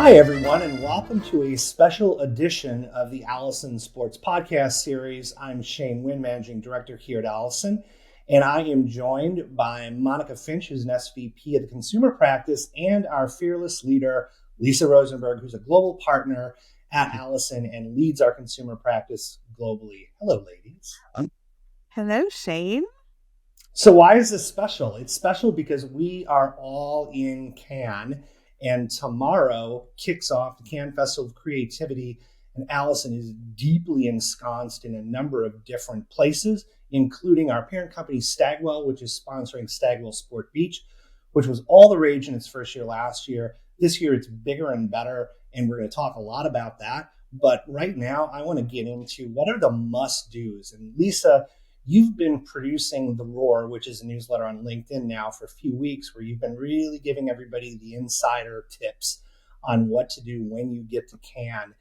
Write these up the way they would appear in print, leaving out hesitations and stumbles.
Hi, everyone, and welcome to a special edition of the Allison Sports Podcast Series. I'm Shane Wynn, Managing Director here at Allison, and I am joined by Monica Finch, who's an SVP of the Consumer Practice, and our fearless leader, Lisa Rosenberg, who's a global partner at Allison and leads our consumer practice globally. Hello, ladies. Hello, Shane. So why is this special? It's special because we are all in Cannes, and tomorrow kicks off the Cannes Festival of Creativity, and Allison is deeply ensconced in a number of different places, including our parent company Stagwell, which is sponsoring Stagwell Sport Beach, which was all the rage in its first year last year. This year it's bigger and better, and we're going to talk a lot about that. But right now I want to get into what are the must-dos. And Lisa, you've been producing The Roar, which is a newsletter on LinkedIn now for a few weeks, where you've been really giving everybody the insider tips on what to do when you get to Cannes.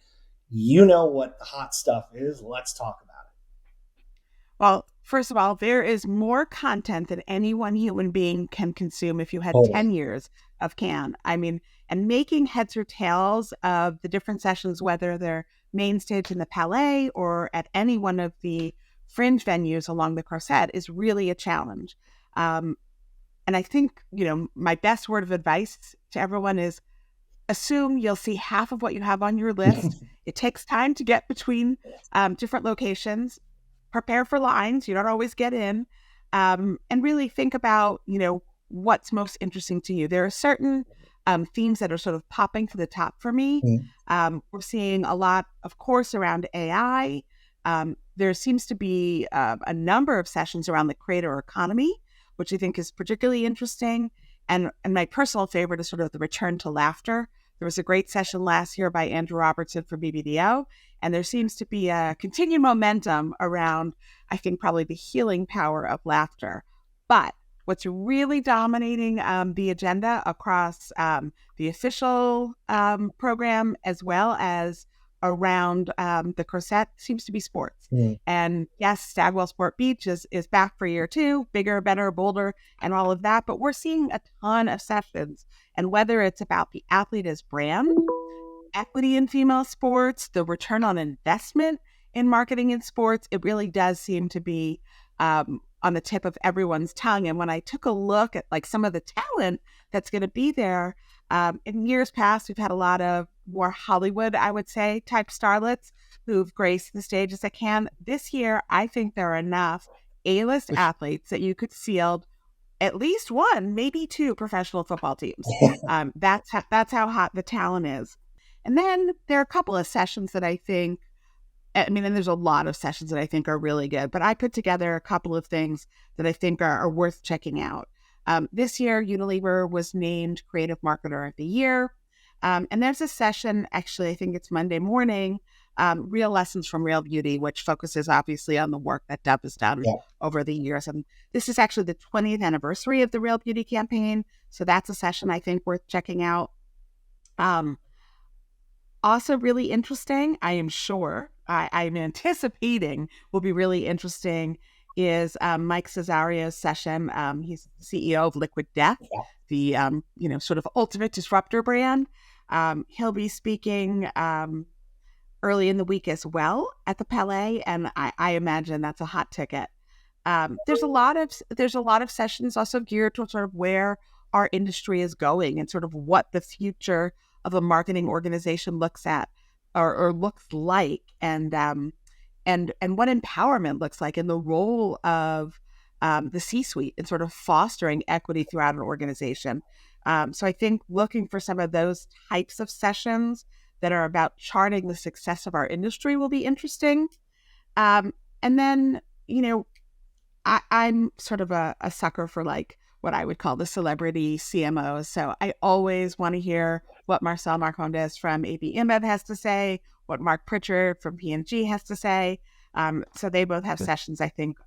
You know what the hot stuff is. Let's talk about it. Well, first of all, there is more content than any one human being can consume if you had Totally. 10 years of Cannes. And making heads or tails of the different sessions, whether they're main stage in the Palais or at any one of the fringe venues along the Croisette, is really a challenge. And I think, my best word of advice to everyone is assume you'll see half of what you have on your list. It takes time to get between different locations. Prepare for lines. You don't always get in. And really think about, what's most interesting to you. There are certain themes that are sort of popping to the top for me. We're seeing a lot, of course, around AI. There seems to be a number of sessions around the creator economy, which I think is particularly interesting. And my personal favorite is sort of the return to laughter. There was a great session last year by Andrew Robertson for BBDO, and there seems to be a continued momentum around, I think, probably the healing power of laughter. But what's really dominating the agenda across the official program as well as around the Croisette seems to be sports. And yes, Stagwell Sport Beach is back for year two, bigger, better, bolder, and all of that. But we're seeing a ton of sessions. And whether it's about the athlete as brand, equity in female sports, the return on investment in marketing in sports, it really does seem to be on the tip of everyone's tongue. And when I took a look at like some of the talent that's going to be there, in years past, we've had a lot of more Hollywood, I would say, type starlets who've graced the stages at Cannes. This year, I think there are enough A-list athletes that you could field at least one, maybe two professional football teams. That's how hot the talent is. And then there are a couple of sessions that I think, and there's a lot of sessions that I think are really good, but I put together a couple of things that I think are worth checking out. This year, Unilever was named Creative Marketer of the Year. And there's a session, actually, I think it's Monday morning, Real Lessons from Real Beauty, which focuses obviously on the work that Dove has done over the years. And this is actually the 20th anniversary of the Real Beauty campaign. So that's a session I think worth checking out. Also really interesting, I am sure, I'm anticipating will be really interesting, is Mike Cesario's session. He's CEO of Liquid Death, the sort of ultimate disruptor brand. He'll be speaking early in the week as well at the Palais, and I imagine that's a hot ticket. There's a lot of sessions also geared to sort of where our industry is going and sort of what the future of a marketing organization looks at or looks like, and what empowerment looks like, and the role of the C-suite in sort of fostering equity throughout an organization. So I think looking for some of those types of sessions that are about charting the success of our industry will be interesting. And then, I'm sort of a sucker for like what I would call the celebrity CMOs. So I always want to hear what Marcel Marcondes from AB InBev has to say, what Mark Pritchard from P&G has to say. So they both have sessions, I think,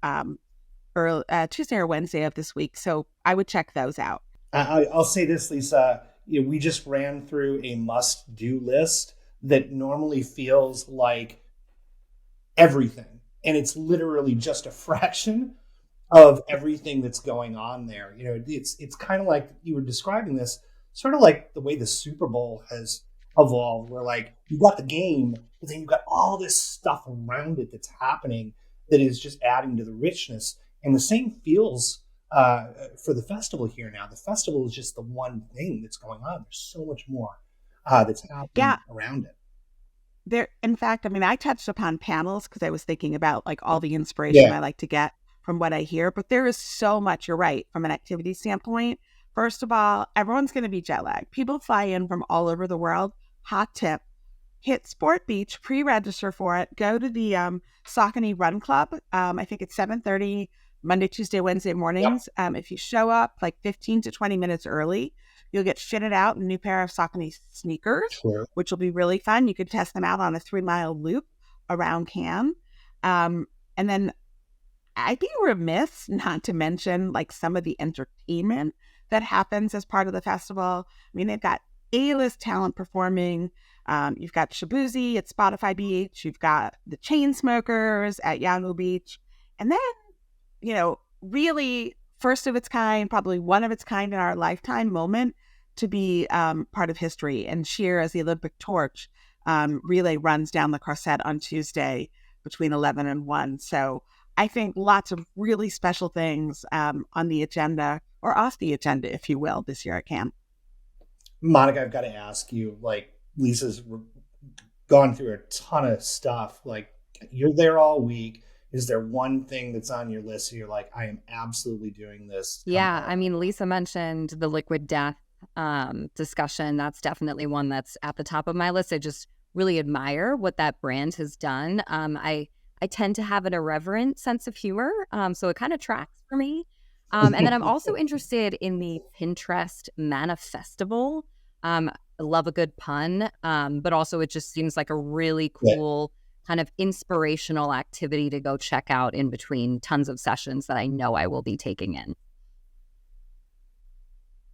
Tuesday or Wednesday of this week. So I would check those out. I'll say this, Lisa. We just ran through a must-do list that normally feels like everything. And it's literally just a fraction of everything that's going on there. It's kind of like you were describing this, sort of like the way the Super Bowl has evolved, where like you got the game, but then you got all this stuff around it that's happening that is just adding to the richness. And the same feels for the festival here now. The festival is just the one thing that's going on. There's so much more that's happening Yeah, around it. there, in fact, I mean, I touched upon panels because I was thinking about like all the inspiration Yeah. I like to get from what I hear, but there is so much, you're right, from an activity standpoint. First of all, everyone's going to be jet lagged. People fly in from all over the world. Hot tip: hit Sport Beach, pre-register for it. Go to the Saucony Run Club. I think it's 7:30 Monday, Tuesday, Wednesday Yep. mornings. If you show up like 15 to 20 minutes early, you'll get fitted out a new pair of Saucony sneakers, True. which will be really fun. You could test them out on a 3 mile loop around Cannes. And then I'd be remiss not to mention like some of the entertainment that happens as part of the festival. I mean, they've got A-list talent performing. You've got Shabuzi at Spotify Beach. You've got the Chainsmokers at Yalu Beach. And then, really first of its kind, probably one of its kind in our lifetime moment to be part of history and cheer as the Olympic torch relay runs down the Croisette on Tuesday between 11 and 1. So I think lots of really special things on the agenda, or off the agenda, if you will, this year at Cannes. Monica, I've got to ask you, like, Lisa's gone through a ton of stuff. Like, you're there all week. Is there one thing that's on your list that you're like, I am absolutely doing this Yeah, I tomorrow? mean, Lisa mentioned the liquid death discussion. That's definitely one that's at the top of my list. I just really admire what that brand has done. I tend to have an irreverent sense of humor, so it kind of tracks for me. And then I'm also interested in the Pinterest Manifestival. I love a good pun, but also it just seems like a really Yeah. cool kind of inspirational activity to go check out in between tons of sessions that I know I will be taking in.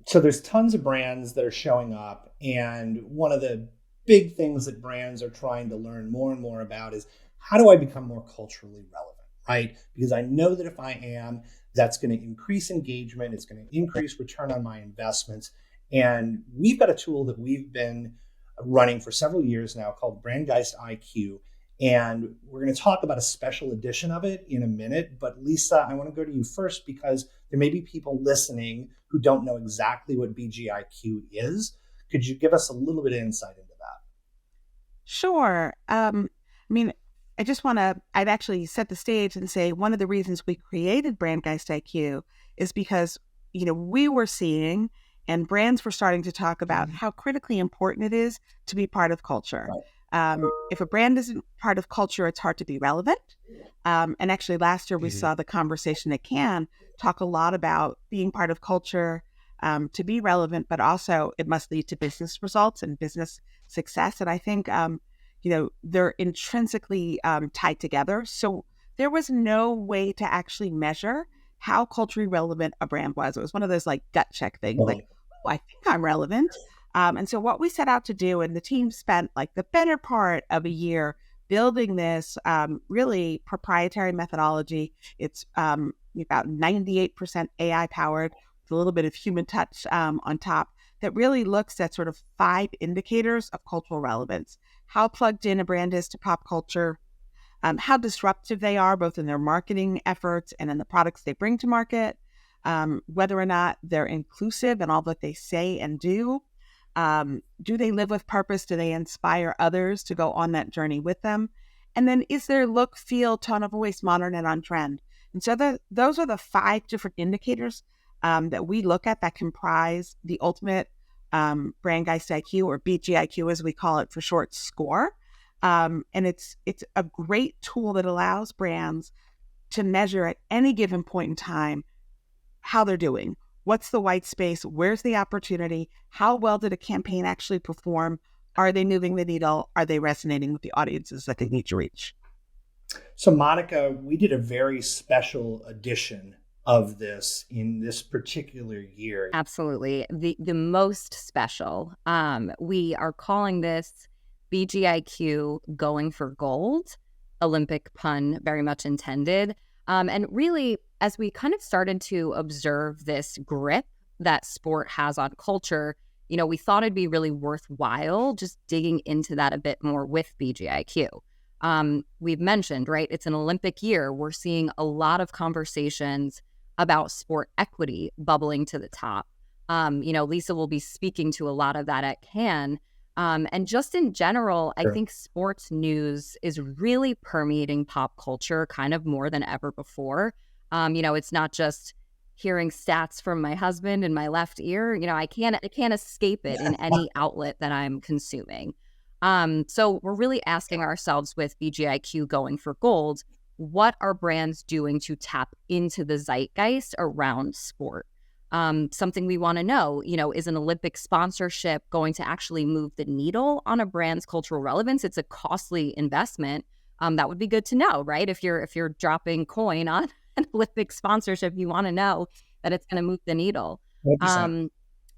So there's tons of brands that are showing up, and one of the big things that brands are trying to learn more and more about is how do I become more culturally relevant, right? Because I know that if I am, that's going to increase engagement, it's going to increase return on my investments. And we've got a tool that we've been running for several years now called Brandgeist IQ. And we're going to talk about a special edition of it in a minute. But Lisa, I want to go to you first because there may be people listening who don't know exactly what BGIQ is. Could you give us a little bit of insight into that? Sure. I mean, I'd actually set the stage and say one of the reasons we created Brandgeist IQ is because, we were seeing and brands were starting to talk about how critically important it is to be part of culture. Right. If a brand isn't part of culture, it's hard to be relevant. And actually, last year we saw the conversation at Cannes talk a lot about being part of culture to be relevant, but also it must lead to business results and business success. And I think, they're intrinsically tied together. So there was no way to actually measure how culturally relevant a brand was. It was one of those like gut check things, like, oh, I think I'm relevant. And so what we set out to do, and the team spent like the better part of a year building this really proprietary methodology. It's about 98% AI powered with a little bit of human touch on top, that really looks at sort of 5 indicators of cultural relevance: how plugged in a brand is to pop culture, how disruptive they are, both in their marketing efforts and in the products they bring to market, whether or not they're inclusive in all that they say and do. Do they live with purpose? Do they inspire others to go on that journey with them? And then is their look, feel, tone of voice modern and on trend? And so those are the 5 different indicators that we look at that comprise the ultimate Brandgeist IQ, or BGIQ as we call it for short, score. And it's a great tool that allows brands to measure at any given point in time how they're doing. What's the white space? Where's the opportunity? How well did a campaign actually perform? Are they moving the needle? Are they resonating with the audiences that they need to reach? So, Monica, we did a very special edition of this in this particular year. Absolutely. The most special. We are calling this BGIQ Going for Gold. Olympic pun very much intended. And really, as we kind of started to observe this grip that sport has on culture, we thought it'd be really worthwhile just digging into that a bit more with BGIQ. We've mentioned, right, it's an Olympic year. We're seeing a lot of conversations about sport equity bubbling to the top. Lisa will be speaking to a lot of that at Cannes. And just in general, I think sports news is really permeating pop culture kind of more than ever before. It's not just hearing stats from my husband in my left ear. I can't escape it in any outlet that I'm consuming. So we're really asking ourselves with BGIQ going for gold, what are brands doing to tap into the zeitgeist around sport? Something we want to know, is an Olympic sponsorship going to actually move the needle on a brand's cultural relevance? It's a costly investment. That would be good to know, right? If you're dropping coin on an Olympic sponsorship, you want to know that it's going to move the needle. 100%.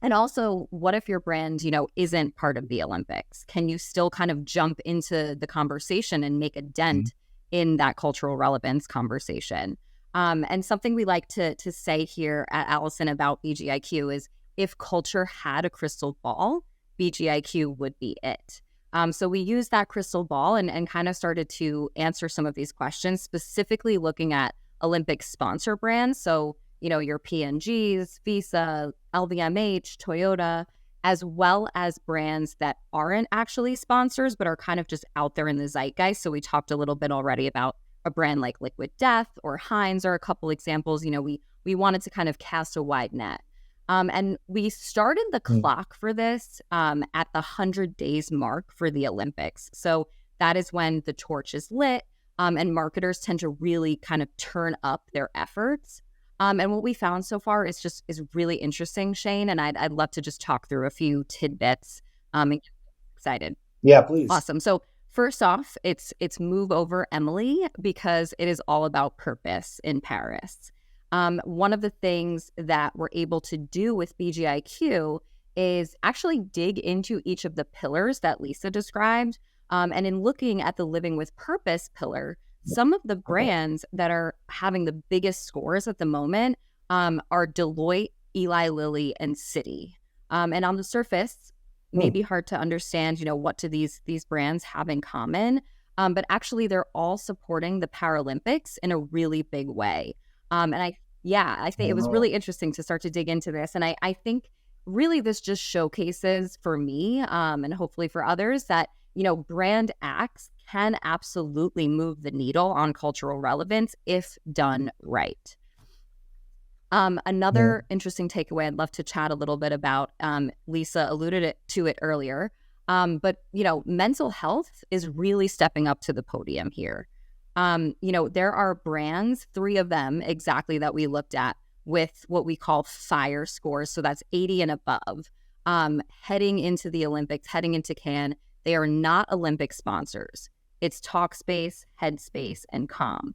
And also, what if your brand, isn't part of the Olympics? Can you still kind of jump into the conversation and make a dent in that cultural relevance conversation? And something we like to say here at Allison about BGIQ is, if culture had a crystal ball, BGIQ would be it. So we used that crystal ball and kind of started to answer some of these questions, specifically looking at Olympic sponsor brands. So, your P&Gs, Visa, LVMH, Toyota, as well as brands that aren't actually sponsors, but are kind of just out there in the zeitgeist. So we talked a little bit already about a brand like Liquid Death or Heinz are a couple examples. We wanted to kind of cast a wide net. And we started the clock for this at the 100 days mark for the Olympics. So that is when the torch is lit, and marketers tend to really kind of turn up their efforts. And what we found so far is really interesting, Shane, and I'd love to just talk through a few tidbits. And get excited. Yeah, please. Awesome. So first off, it's Move Over Emily, because it is all about purpose in Paris. One of the things that we're able to do with BGIQ is actually dig into each of the pillars that Lisa described. And in looking at the Living with Purpose pillar, some of the brands that are having the biggest scores at the moment are Deloitte, Eli Lilly, and Citi. And on the surface, maybe hard to understand, what do these brands have in common? But actually, they're all supporting the Paralympics in a really big way. And I think it was really interesting to start to dig into this. And I think really this just showcases for me, and hopefully for others, that, brand acts can absolutely move the needle on cultural relevance if done right. Another interesting takeaway I'd love to chat a little bit about, Lisa alluded to it earlier, but, mental health is really stepping up to the podium here. There are brands, 3 of them exactly, that we looked at with what we call FIRE scores. So that's 80 and above, heading into the Olympics, heading into Cannes. They are not Olympic sponsors. It's Talkspace, Headspace, and Calm.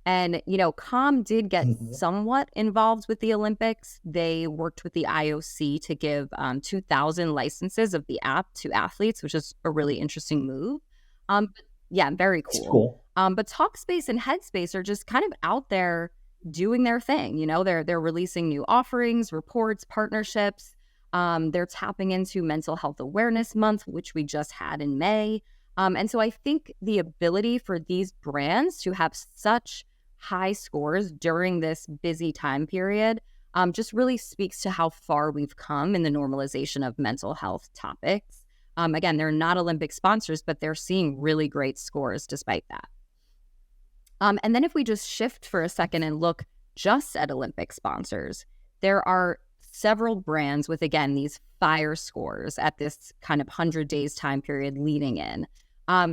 And, Calm did get somewhat involved with the Olympics. They worked with the IOC to give 2,000 licenses of the app to athletes, which is a really interesting move. Very cool. It's cool. But Talkspace and Headspace are just kind of out there doing their thing. They're releasing new offerings, reports, partnerships. They're tapping into Mental Health Awareness Month, which we just had in May. And so I think the ability for these brands to have such high scores during this busy time period just really speaks to how far we've come in the normalization of mental health topics. Again, they're not Olympic sponsors, but they're seeing really great scores despite that. And then if we just shift for a second and look just at Olympic sponsors, there are several brands with, again, these FIRE scores at this kind of 100 days time period leading in.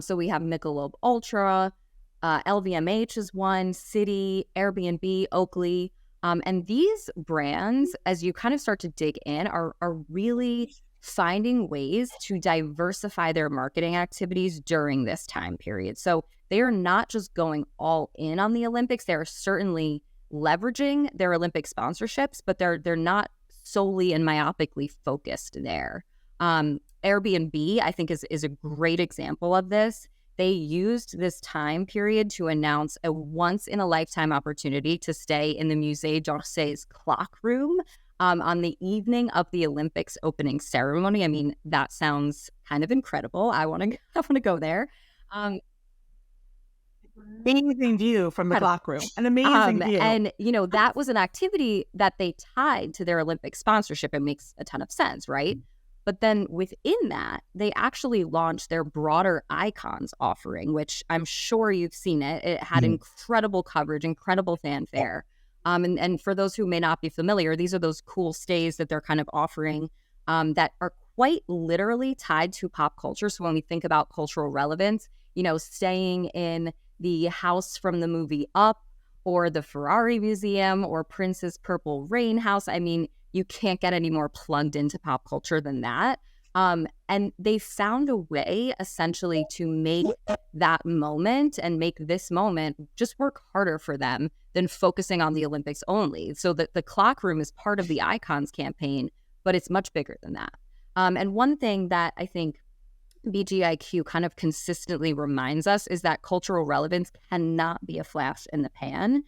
So we have Michelob Ultra, LVMH is one, Citi, Airbnb, Oakley. And these brands, as you kind of start to dig in, are really finding ways to diversify their marketing activities during this time period. So they are not just going all in on the Olympics. They are certainly leveraging their Olympic sponsorships, but they're not solely and myopically focused there. Airbnb, I think, is a great example of this. They used this time period to announce a once-in-a-lifetime opportunity to stay in the Musée d'Orsay's clock room, on the evening of the Olympics opening ceremony. I mean, that sounds kind of incredible. I want to I want to go there. Amazing view from the clock room. An amazing view. And, that was an activity that they tied to their Olympic sponsorship. It makes a ton of sense, right? But then within that, they actually launched their broader icons offering, which I'm sure you've seen it. It had incredible coverage, incredible fanfare. And for those who may not be familiar, these are those cool stays that they're kind of offering that are quite literally tied to pop culture. So when we think about cultural relevance, staying in the house from the movie Up or the Ferrari Museum or Prince's Purple Rain house. I mean, you can't get any more plugged into pop culture than that. And they found a way essentially to make that moment and make this moment just work harder for them than focusing on the Olympics only. So that the clock room is part of the Icons campaign, but it's much bigger than that. And one thing that I think BGIQ kind of consistently reminds us is that cultural relevance cannot be a flash in the pan.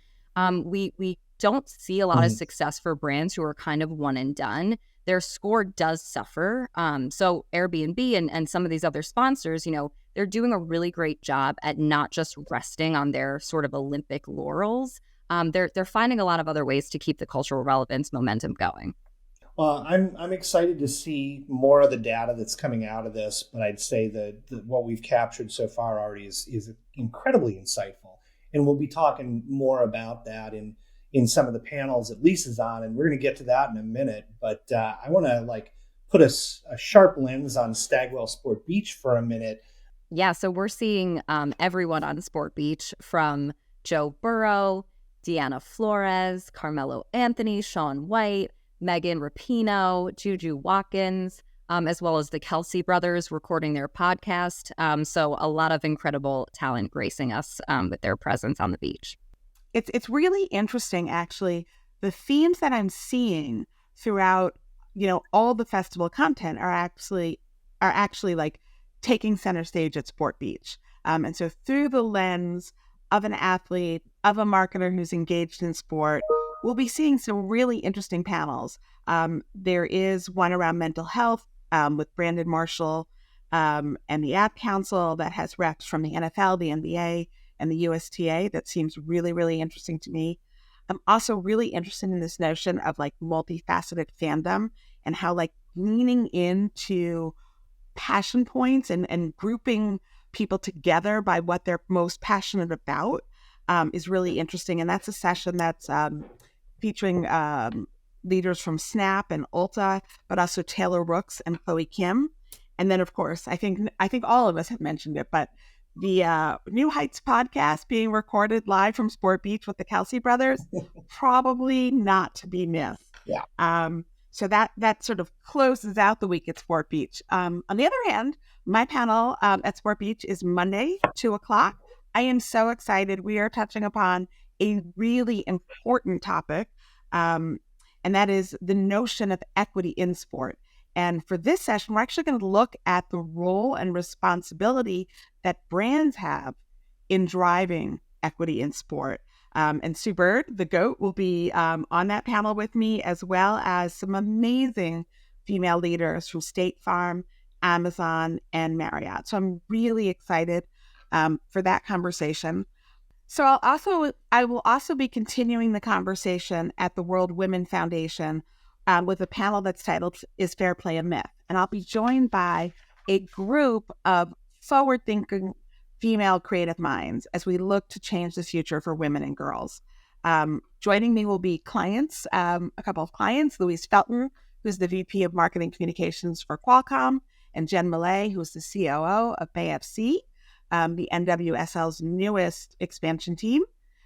We don't see a lot of success for brands who are kind of one and done. Their score does suffer. So Airbnb and some of these other sponsors, they're doing a really great job at not just resting on their sort of Olympic laurels. They're finding a lot of other ways to keep the cultural relevance momentum going. Well, I'm excited to see more of the data that's coming out of this, but I'd say that what we've captured so far already is incredibly insightful, and we'll be talking more about that in some of the panels that Lisa's on, and we're going to get to that in a minute. But I want to put a sharp lens on Stagwell Sport Beach for a minute. Yeah, so we're seeing everyone on Sport Beach, from Joe Burrow, Deanna Flores, Carmelo Anthony, Shaun White, Megan Rapinoe, Juju Watkins, as well as the Kelsey brothers recording their podcast. So a lot of incredible talent gracing us with their presence on the beach. It's really interesting, actually. The themes that I'm seeing throughout, all the festival content are actually like taking center stage at Sport Beach. And so through the lens of an athlete, of a marketer who's engaged in sport, we'll be seeing some really interesting panels. There is one around mental health with Brandon Marshall and the Ad Council that has reps from the NFL, the NBA, and the USTA. That seems really, really interesting to me. I'm also really interested in this notion of multifaceted fandom and how leaning into passion points and grouping people together by what they're most passionate about is really interesting. And that's a session that's featuring leaders from Snap and Ulta, but also Taylor Rooks and Chloe Kim. And then, of course, I think all of us have mentioned it, but the New Heights podcast being recorded live from Sport Beach with the Kelsey brothers, probably not to be missed. Yeah. So that sort of closes out the week at Sport Beach. On the other hand, my panel at Sport Beach is Monday, 2:00. I am so excited. We are touching upon a really important topic, and that is the notion of equity in sport. And for this session, we're actually going to look at the role and responsibility that brands have in driving equity in sport. And Sue Bird, the GOAT, will be on that panel with me, as well as some amazing female leaders from State Farm, Amazon, and Marriott. So I'm really excited for that conversation. So I will also be continuing the conversation at the World Women Foundation with a panel that's titled "Is Fair Play a Myth?" And I'll be joined by a group of forward-thinking female creative minds as we look to change the future for women and girls. Joining me will be clients, a couple of clients, Louise Felton, who's the VP of Marketing Communications for Qualcomm, and Jen Millay, who's the COO of BayFC, the NWSL's newest expansion team.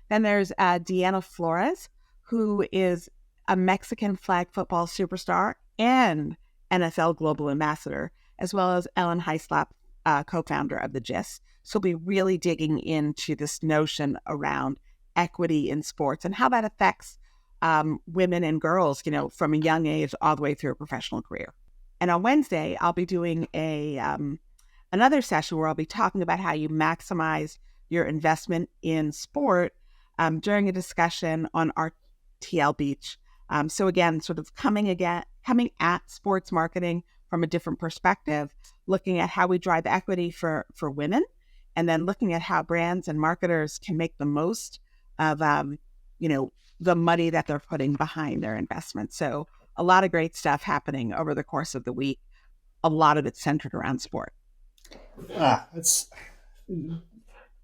Then there's Deanna Flores, who is a Mexican flag football superstar and NFL Global Ambassador, as well as Ellen Heislop, co-founder of the GIST. So we'll be really digging into this notion around equity in sports and how that affects women and girls, from a young age all the way through a professional career. And on Wednesday, I'll be doing another session where I'll be talking about how you maximize your investment in sport during a discussion on RTL Beach So again, sort of coming at sports marketing from a different perspective, looking at how we drive equity for women, and then looking at how brands and marketers can make the most of the money that they're putting behind their investments. So a lot of great stuff happening over the course of the week. A lot of it centered around sport.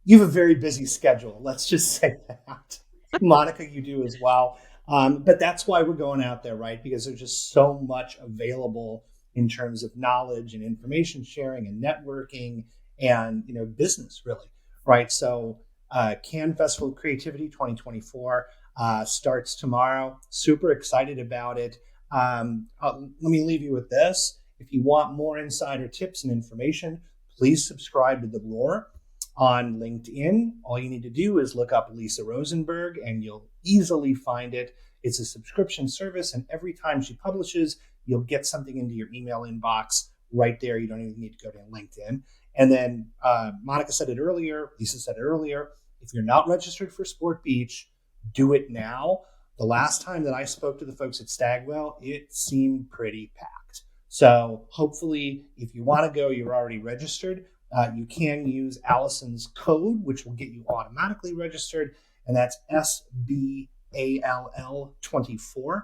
You have a very busy schedule. Let's just say that. Monica, you do as well. But that's why we're going out there, right? Because there's just so much available in terms of knowledge and information sharing and networking and, business really, right? So Cannes Festival of Creativity 2024 starts tomorrow. Super excited about it. Let me leave you with this. If you want more insider tips and information, please subscribe to The Roar on LinkedIn. All you need to do is look up Lisa Rosenberg and you'll easily find it. It's a subscription service, and every time she publishes, you'll get something into your email inbox right there. You don't even need to go to LinkedIn. And then Monica said it earlier, Lisa said it earlier, if you're not registered for Sport Beach, do it now. The last time that I spoke to the folks at Stagwell, it seemed pretty packed. So hopefully, if you want to go, you're already registered. You can use Allison's code, which will get you automatically registered, and that's SBALL24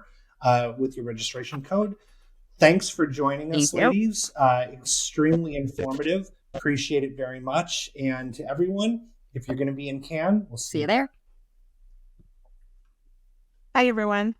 with your registration code. Thanks for joining us, ladies. Extremely informative. Appreciate it very much. And to everyone, if you're going to be in Cannes, we'll see you there. Bye, everyone.